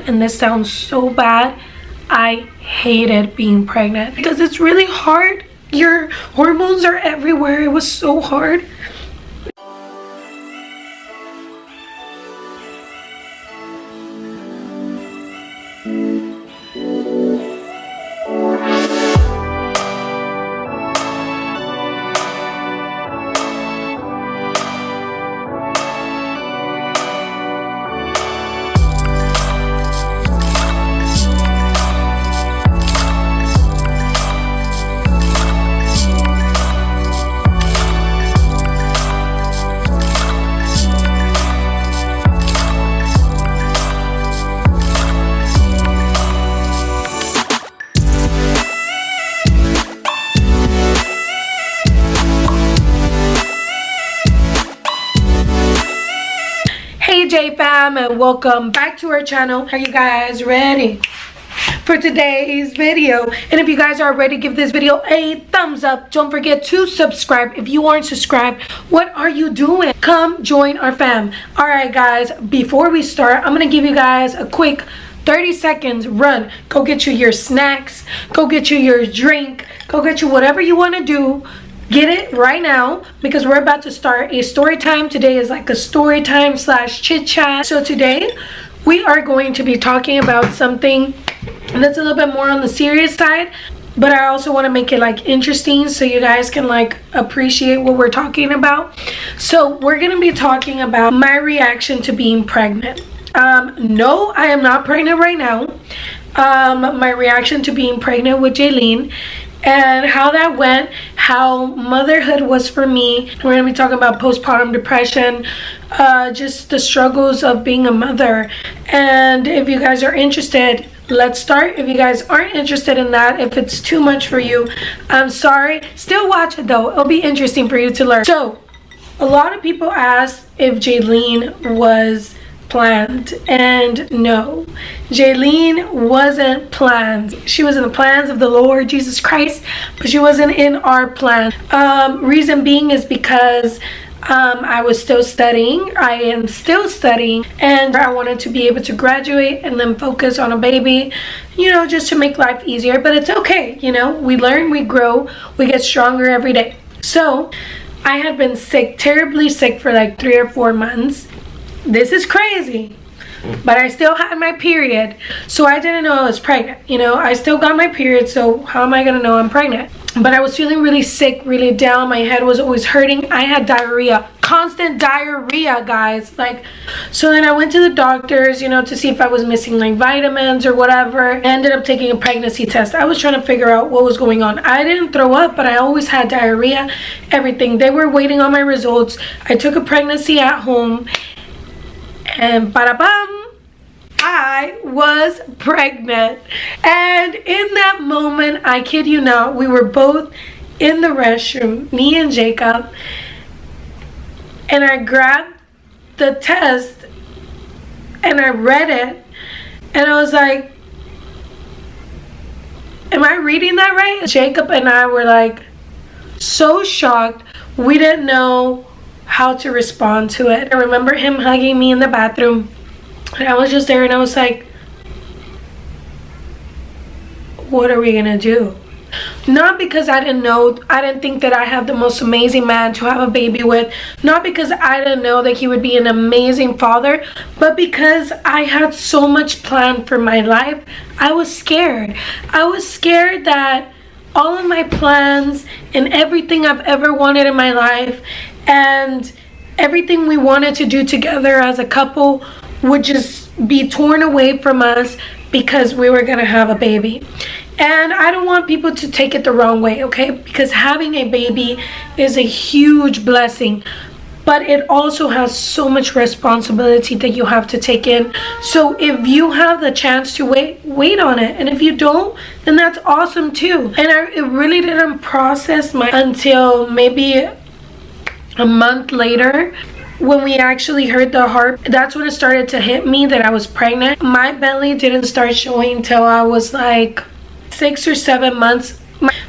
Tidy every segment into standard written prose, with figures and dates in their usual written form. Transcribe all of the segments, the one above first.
and this sounds so bad, I hated being pregnant because it's really hard. Your hormones are everywhere. It was so hard. Hey fam, and welcome back to our channel. Are you guys ready for today's video? And if you guys are ready, give this video a thumbs up. Don't forget to subscribe. If you aren't subscribed, what are you doing? Come join our fam. All right guys, before we start, I'm gonna give you guys a quick 30 seconds run. Go get you your snacks, go get you your drink, go get you whatever you want to do. Get it right now because we're about to start a story time. Today is like a story time slash chit chat. So today we are going to be talking about something that's a little bit more on the serious side, but I also want to make it like interesting so you guys can like appreciate what we're talking about. So we're going to be talking about my reaction to being pregnant. No, I am not pregnant right now. My reaction to being pregnant with Jaylene and how that went, how motherhood was for me. We're going to be talking about postpartum depression, just the struggles of being a mother. And if you guys are interested, let's start. If you guys aren't interested in that, if it's too much for you, I'm sorry. Still watch it though. It'll be interesting for you to learn. So, a lot of people asked if Jaylene was planned, and no, Jaylene wasn't planned. She was in the plans of the Lord Jesus Christ, but she wasn't in our plan. Reason being is because I was still studying. I am still studying, and I wanted to be able to graduate and then focus on a baby, you know, just to make life easier. But it's okay, you know, we learn, we grow, we get stronger every day. So I had been sick, terribly sick for like 3 or 4 months. This is crazy, but I still had my period, so I didn't know I was pregnant. You know, I still got my period, so how am I gonna know I'm pregnant? But I was feeling really sick, really down. My head was always hurting. I had diarrhea, constant diarrhea, guys. Like, so then I went to the doctors, you know, to see if I was missing like vitamins or whatever. I ended up taking a pregnancy test. I was trying to figure out what was going on. I didn't throw up, but I always had diarrhea, everything. They were waiting on my results. I took a pregnancy at home, and bada-bam, I was pregnant. And in that moment, I kid you not, we were both in the restroom, me and Jacob, and I grabbed the test and I read it, and I was like, am I reading that right? Jacob and I were like so shocked. We didn't know how to respond to it. I remember him hugging me in the bathroom, and I was just there, and I was like, what are we gonna do? Not because I didn't know, I didn't think that I have the most amazing man to have a baby with, not because I didn't know that he would be an amazing father, but because I had so much planned for my life. I was scared. I was scared that all of my plans and everything I've ever wanted in my life and everything we wanted to do together as a couple would just be torn away from us because we were gonna have a baby. And I don't want people to take it the wrong way, okay? Because having a baby is a huge blessing, but it also has so much responsibility that you have to take in. So if you have the chance to wait on it, and if you don't, then that's awesome too. And it really didn't process until maybe a month later, when we actually heard the heart. That's when it started to hit me that I was pregnant. My belly didn't start showing till I was like 6 or 7 months.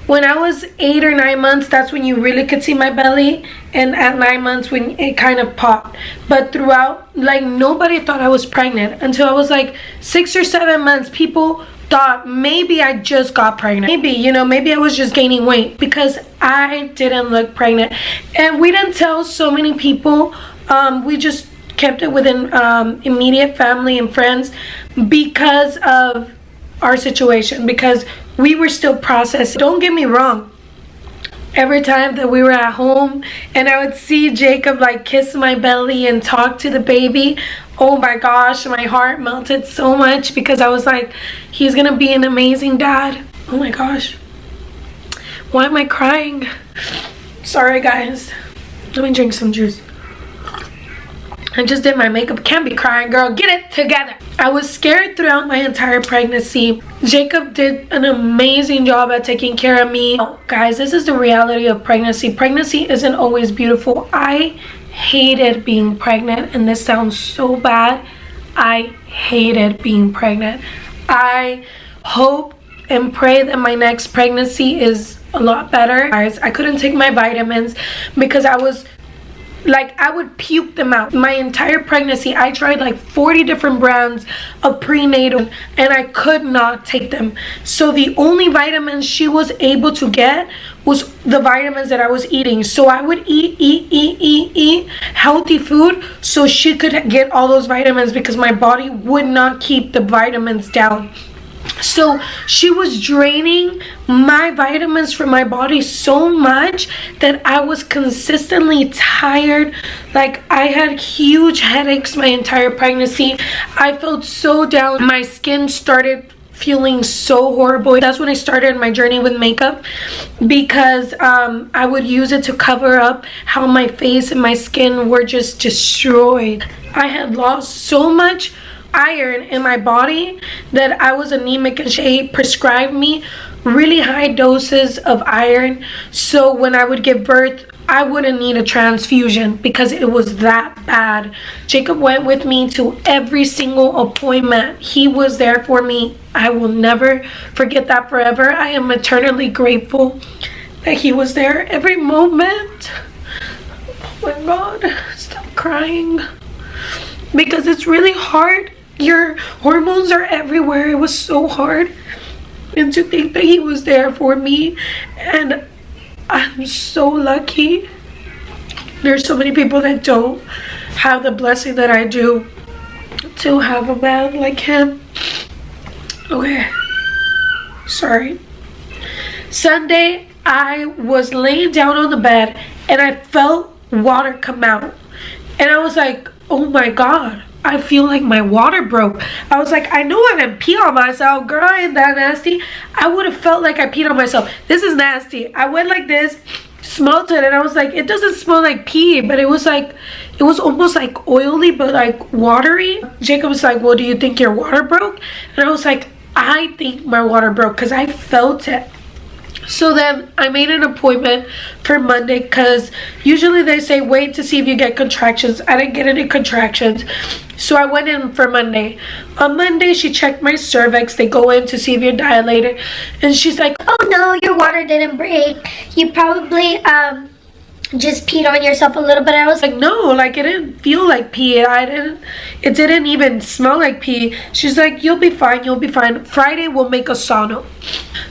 When I was 8 or 9 months, that's when you really could see my belly, and at 9 months when it kind of popped. But throughout, like, nobody thought I was pregnant until I was like 6 or 7 months. People thought maybe I just got pregnant, maybe, you know, maybe I was just gaining weight, because I didn't look pregnant. And we didn't tell so many people. We just kept it within immediate family and friends because of our situation, because we were still processing. Don't get me wrong, every time that we were at home and I would see Jacob like kiss my belly and talk to the baby, oh my gosh, my heart melted so much, because I was like, he's gonna be an amazing dad. Oh my gosh, why am I crying? Sorry guys, let me drink some juice. I just did my makeup. Can't be crying, girl. Get it together. I was scared throughout my entire pregnancy. Jacob did an amazing job at taking care of me. Oh, guys, this is the reality of pregnancy. Pregnancy isn't always beautiful. I hated being pregnant, and this sounds so bad. I hated being pregnant. I hope and pray that my next pregnancy is a lot better. Guys, I couldn't take my vitamins because I was like, I would puke them out. My entire pregnancy, I tried like 40 different brands of prenatal, and I could not take them. So the only vitamins she was able to get was the vitamins that I was eating. So I would eat healthy food so she could get all those vitamins, because my body would not keep the vitamins down. So she was draining my vitamins from my body so much that I was consistently tired. Like, I had huge headaches my entire pregnancy. I felt so down. My skin started feeling so horrible. That's when I started my journey with makeup, because I would use it to cover up how my face and my skin were just destroyed. I had lost so much iron in my body that I was anemic, and she prescribed me really high doses of iron, so when I would give birth I wouldn't need a transfusion because it was that bad. Jacob went with me to every single appointment. He was there for me. I will never forget that forever. I am eternally grateful that he was there every moment. Oh my God, stop crying, because it's really hard. Your hormones are everywhere. It was so hard. And to think that he was there for me, and I'm so lucky. There's so many people that don't have the blessing that I do to have a man like him. Okay, sorry. Sunday, I was laying down on the bed and I felt water come out, and I was like, oh my God, I feel like my water broke. I was like, I know I didn't pee on myself. Girl, I ain't that nasty. I would have felt like I peed on myself. This is nasty. I went like this, smelled it, and I was like, it doesn't smell like pee, but it was like, it was almost like oily, but like watery. Jacob was like, well, do you think your water broke? And I was like, I think my water broke because I felt it. So then I made an appointment for Monday, because usually they say wait to see if you get contractions. I didn't get any contractions, so I went in for Monday. On Monday, she checked my cervix. They go in to see if you're dilated, and she's like, oh no, your water didn't break. You probably just peed on yourself a little bit. I was like, no, like it didn't feel like pee. It didn't even smell like pee. She's like, you'll be fine, you'll be fine. Friday we'll make a sono.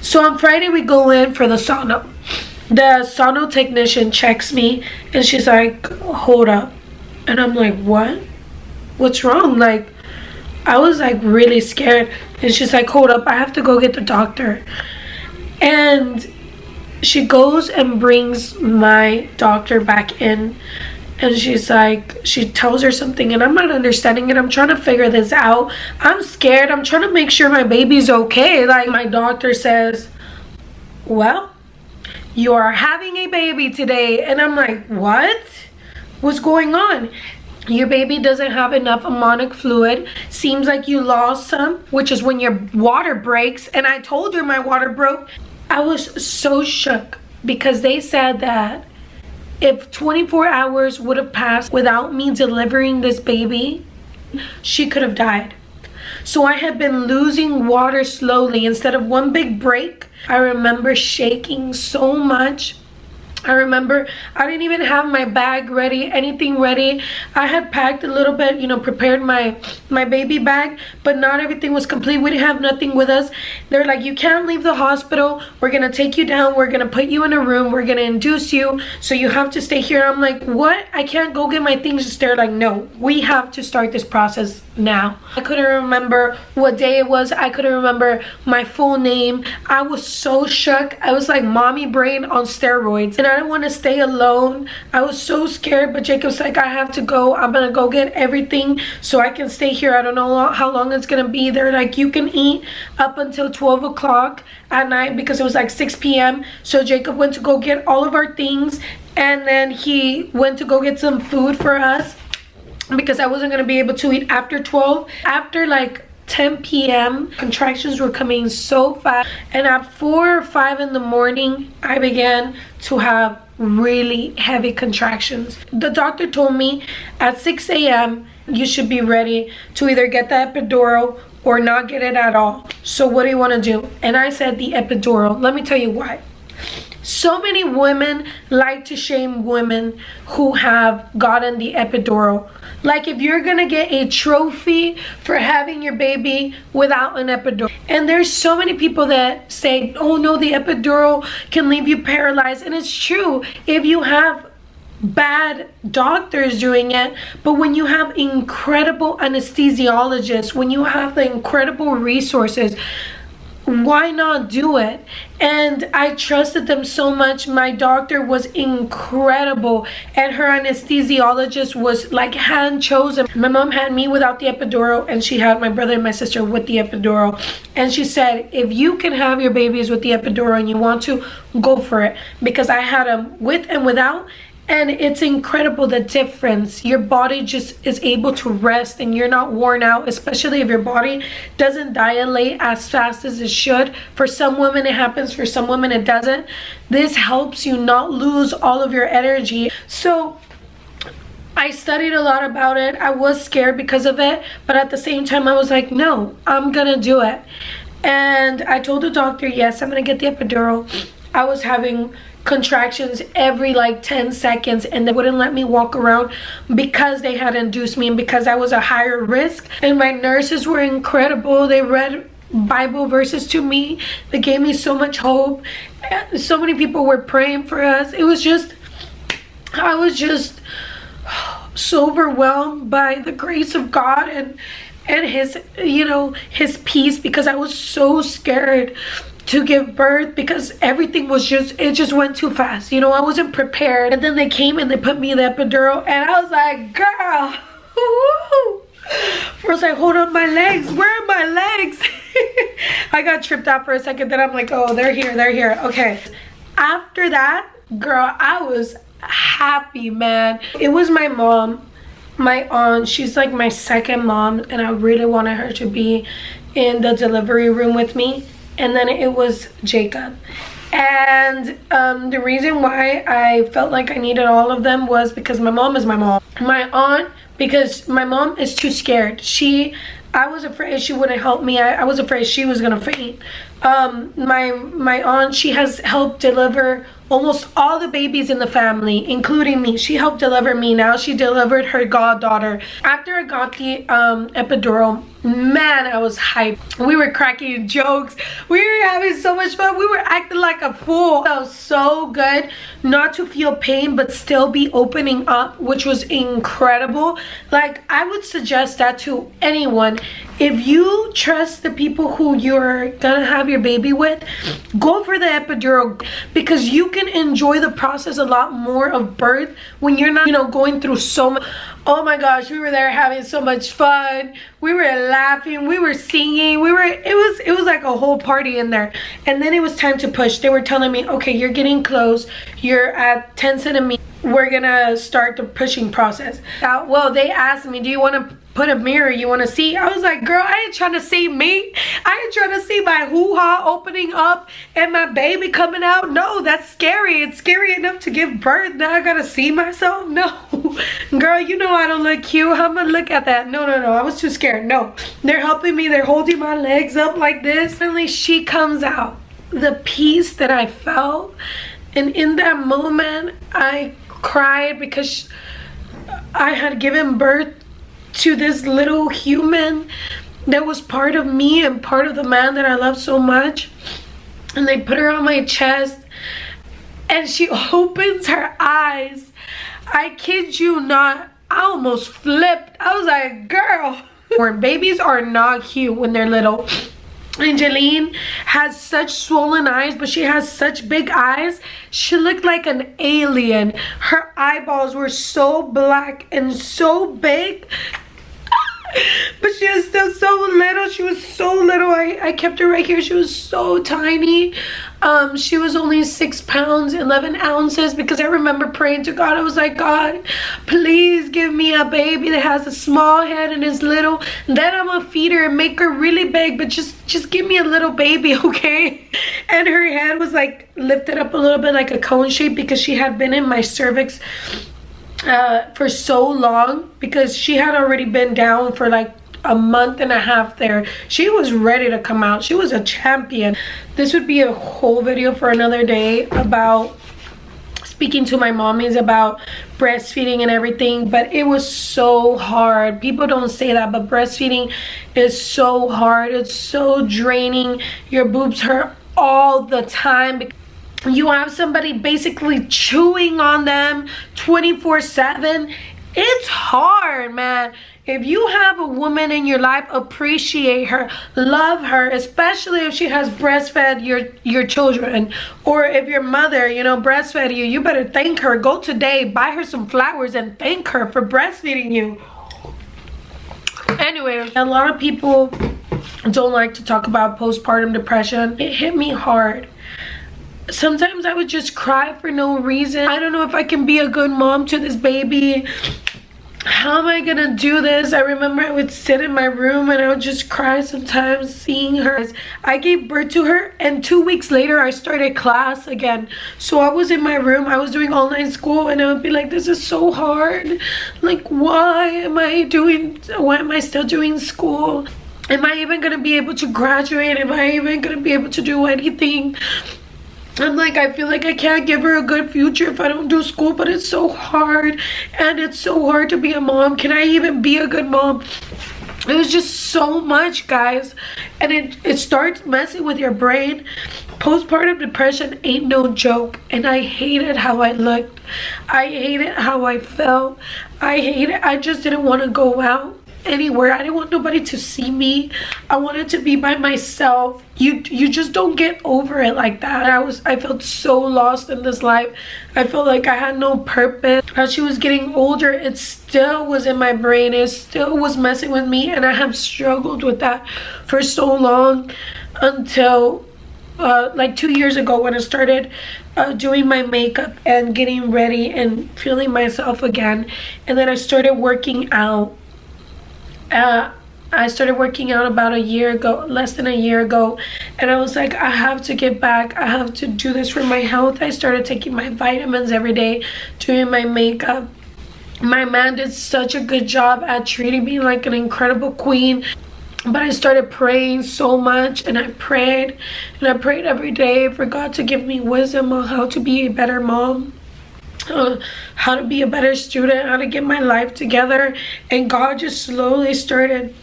So on Friday we go in for the sono. The sono technician checks me, and she's like, hold up. And I'm like, what? What's wrong? Like, I was like really scared. And she's like, hold up, I have to go get the doctor. And she goes and brings my doctor back in, and she's like, she tells her something, and I'm not understanding it. I'm trying to figure this out. I'm scared. I'm trying to make sure my baby's okay. Like, my doctor says, well, you are having a baby today. And I'm like, what? What's going on? Your baby doesn't have enough amniotic fluid. Seems like you lost some, which is when your water breaks. And I told her my water broke. I was so shook, because they said that if 24 hours would have passed without me delivering this baby, she could have died. So I had been losing water slowly instead of one big break. I remember shaking so much. I remember I didn't even have my bag ready, anything ready. I had packed a little bit, you know, prepared my baby bag, but not everything was complete. We didn't have nothing with us. They're like, you can't leave the hospital. We're gonna take you down. We're gonna put you in a room. We're gonna induce you. So you have to stay here. I'm like, what? I can't go get my things. They're like, no, we have to start this process now. I couldn't remember what day it was. I couldn't remember my full name. I was so shook. I was like mommy brain on steroids, and I didn't want to stay alone. I was so scared, but Jacob's like, I have to go. I'm gonna go get everything so I can stay here. I don't know how long it's gonna be. They're like, you can eat up until 12 o'clock at night, because it was like 6 p.m. So Jacob went to go get all of our things, and then he went to go get some food for us, because I wasn't gonna be able to eat after 12. After like 10 p.m. contractions were coming so fast, and at 4 or 5 in the morning I began to have really heavy contractions. The doctor told me at 6 a.m. you should be ready to either get the epidural or not get it at all. So what do you want to do? And I said the epidural. Let me tell you why. So many women like to shame women who have gotten the epidural. Like, if you're gonna get a trophy for having your baby without an epidural. And there's so many people that say, oh no, the epidural can leave you paralyzed. And it's true if you have bad doctors doing it, but when you have incredible anesthesiologists, when you have the incredible resources, why not do it? And I trusted them so much. My doctor was incredible, and her anesthesiologist was like hand chosen. My mom had me without the epidural, and she had my brother and my sister with the epidural. And she said, if you can have your babies with the epidural and you want to, go for it. Because I had them with and without, and it's incredible the difference. Your body just is able to rest, and you're not worn out, especially if your body doesn't dilate as fast as it should. For some women it happens, for some women it doesn't. This helps you not lose all of your energy. So I studied a lot about it. I was scared because of it, but at the same time I was like, no, I'm gonna do it. And I told the doctor, yes, I'm gonna get the epidural. I was having contractions every like 10 seconds, and they wouldn't let me walk around because they had induced me and because I was a higher risk. And my nurses were incredible. They read Bible verses to me. They gave me so much hope. So many people were praying for us. It was just, I was just so overwhelmed by the grace of God and his, you know, his peace, because I was so scared to give birth, because everything was just, it just went too fast. You know, I wasn't prepared. And then they came and they put me the epidural, and I was like, girl, woo. First I hold on my legs. Where are my legs? I got tripped out for a second. Then I'm like, oh, they're here, they're here. Okay. After that, girl, I was happy, man. It was my mom, my aunt. She's like my second mom, and I really wanted her to be in the delivery room with me. And then it was Jacob. And the reason why I felt like I needed all of them was because my mom is my mom. My aunt, because my mom is too scared. I was afraid she wouldn't help me. I was afraid she was gonna faint. My aunt, she has helped deliver almost all the babies in the family, including me. She helped deliver me. Now she delivered her goddaughter. After I got the epidural, man, I was hyped. We were cracking jokes. We were having so much fun. We were acting like a fool. It felt so good not to feel pain, but still be opening up, which was incredible. Like, I would suggest that to anyone. If you trust the people who you're gonna have your baby with, go for the epidural, because you can enjoy the process a lot more of birth when you're not, you know, going through so much. Oh my gosh, we were there having so much fun. We were laughing, we were singing, it was like a whole party in there. And then it was time to push. They were telling me, okay, you're getting close, you're at 10 centimeters. We're gonna start the pushing process. Well, they asked me, do you want to put a mirror, you want to see? I was like, girl, I ain't trying to see me. I ain't trying to see my hoo-ha opening up and my baby coming out. No, that's scary. It's scary enough to give birth. Now I gotta see myself. No. Girl, you know I don't look cute. How am I gonna look at that? No. I was too scared. No. They're helping me. They're holding my legs up like this. Finally, she comes out. The peace that I felt. And in that moment, I cried because I had given birth to this little human that was part of me and part of the man that I love so much. And they put her on my chest and she opens her eyes. I kid you not, I almost flipped. I was like, girl. Babies are not cute when they're little. Angeline has such swollen eyes, but she has such big eyes. She looked like an alien. Her eyeballs were so black and so big. But she was still so little. She was so little. I kept her right here. She was so tiny. She was only 6 pounds 11 ounces because I remember praying to God. I was like, God, please give me a baby that has a small head and is little. Then I'm gonna feed her and make her really big, but just give me a little baby, okay? And her head was like lifted up a little bit like a cone shape because she had been in my cervix for so long, because she had already been down for like a month and a half there. She was ready to come out. She was a champion. This would be a whole video for another day about speaking to my mommies about breastfeeding and everything, but it was so hard. People don't say that, but breastfeeding is so hard. It's so draining. Your boobs hurt all the time. You have somebody basically chewing on them 24/7. It's hard, man. If you have a woman in your life, appreciate her, love her, especially if she has breastfed your children, or if your mother, you know, breastfed you. You better thank her. Go today, buy her some flowers and thank her for breastfeeding you. Anyway, a lot of people don't like to talk about postpartum depression. It hit me hard. Sometimes I would just cry for no reason. I don't know if I can be a good mom to this baby. How am I gonna do this? I remember I would sit in my room and I would just cry sometimes seeing her. I gave birth to her and 2 weeks later I started class again. So I was in my room, I was doing online school, and I would be like, this is so hard. Like, why am I still doing school? Am I even gonna be able to graduate? Am I even gonna be able to do anything? I'm like, I feel like I can't give her a good future if I don't do school, but it's so hard, and it's so hard to be a mom. Can I even be a good mom? It was just so much, guys, and it starts messing with your brain. Postpartum depression ain't no joke, and I hated how I looked. I hated how I felt. I just didn't want to go out anywhere. I didn't want nobody to see me. I wanted to be by myself. You just don't get over it like that. I felt so lost in this life. I felt like I had no purpose. As she was getting older, it still was in my brain. It still was messing with me, and I have struggled with that for so long until like 2 years ago when I started doing my makeup and getting ready and feeling myself again. And then I started working out. I started working out about a year ago, less than a year ago, and I was like, I have to get back. I have to do this for my health. I started taking my vitamins every day, doing my makeup. My man did such a good job at treating me like an incredible queen. But I started praying so much, and I prayed every day for God to give me wisdom on how to be a better mom. How to be a better student, how to get my life together. And God just slowly started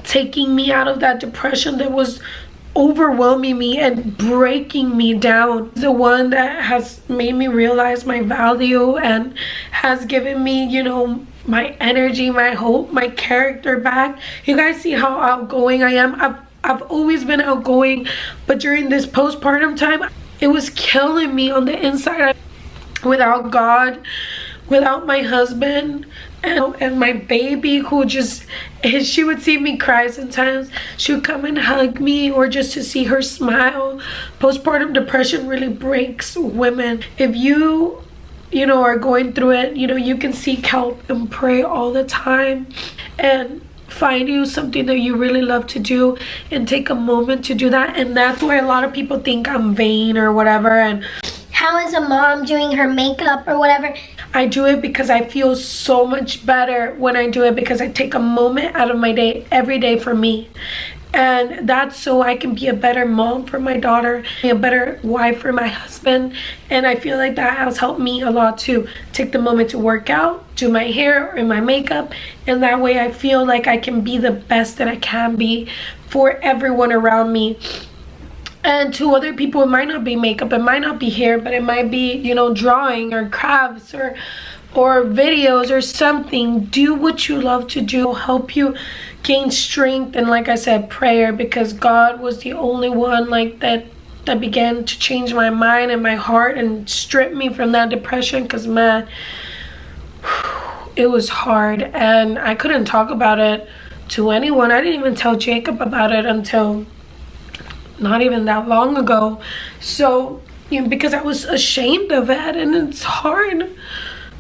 taking me out of that depression that was overwhelming me and breaking me down. The one that has made me realize my value and has given me, you know, my energy, my hope, my character back. You guys see how outgoing I am. I've always been outgoing, but during this postpartum time, it was killing me on the inside. Without God, without my husband, and my baby, who just, she would see me cry sometimes. She would come and hug me, or just to see her smile. Postpartum depression really breaks women. If you know, are going through it, you know, you can seek help and pray all the time. And find you something that you really love to do and take a moment to do that. And that's why a lot of people think I'm vain or whatever. And how is a mom doing her makeup or whatever? I do it because I feel so much better when I do it, because I take a moment out of my day every day for me. And that's so I can be a better mom for my daughter, be a better wife for my husband. And I feel like that has helped me a lot to take the moment to work out, do my hair or my makeup. And that way I feel like I can be the best that I can be for everyone around me. And to other people, it might not be makeup, it might not be hair, but it might be, you know, drawing or crafts or videos or something. Do what you love to do. It'll help you gain strength. And like I said, prayer, because God was the only one like that began to change my mind and my heart and strip me from that depression. Because man, it was hard and I couldn't talk about it to anyone. I didn't even tell Jacob about it until not even that long ago. So, you know, because I was ashamed of it. And it's hard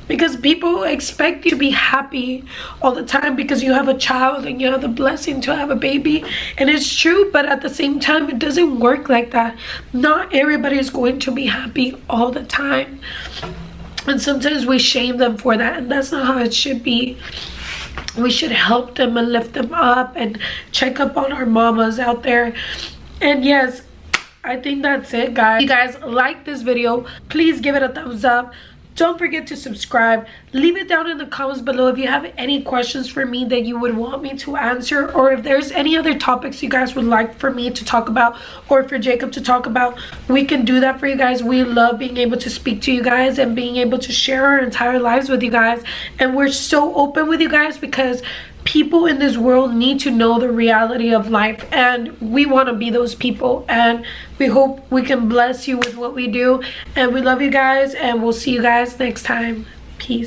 because people expect you to be happy all the time because you have a child and you have the blessing to have a baby. And it's true, but at the same time, it doesn't work like that. Not everybody is going to be happy all the time. And sometimes we shame them for that, and that's not how it should be. We should help them and lift them up and check up on our mamas out there. And yes, I think that's it, guys. If you guys like this video, please give it a thumbs up. Don't forget to subscribe. Leave it down in the comments below if you have any questions for me that you would want me to answer, or if there's any other topics you guys would like for me to talk about, or for Jacob to talk about. We can do that for you guys. We love being able to speak to you guys and being able to share our entire lives with you guys. And we're so open with you guys because people in this world need to know the reality of life, and we want to be those people. And we hope we can bless you with what we do. And we love you guys, and we'll see you guys next time. Peace.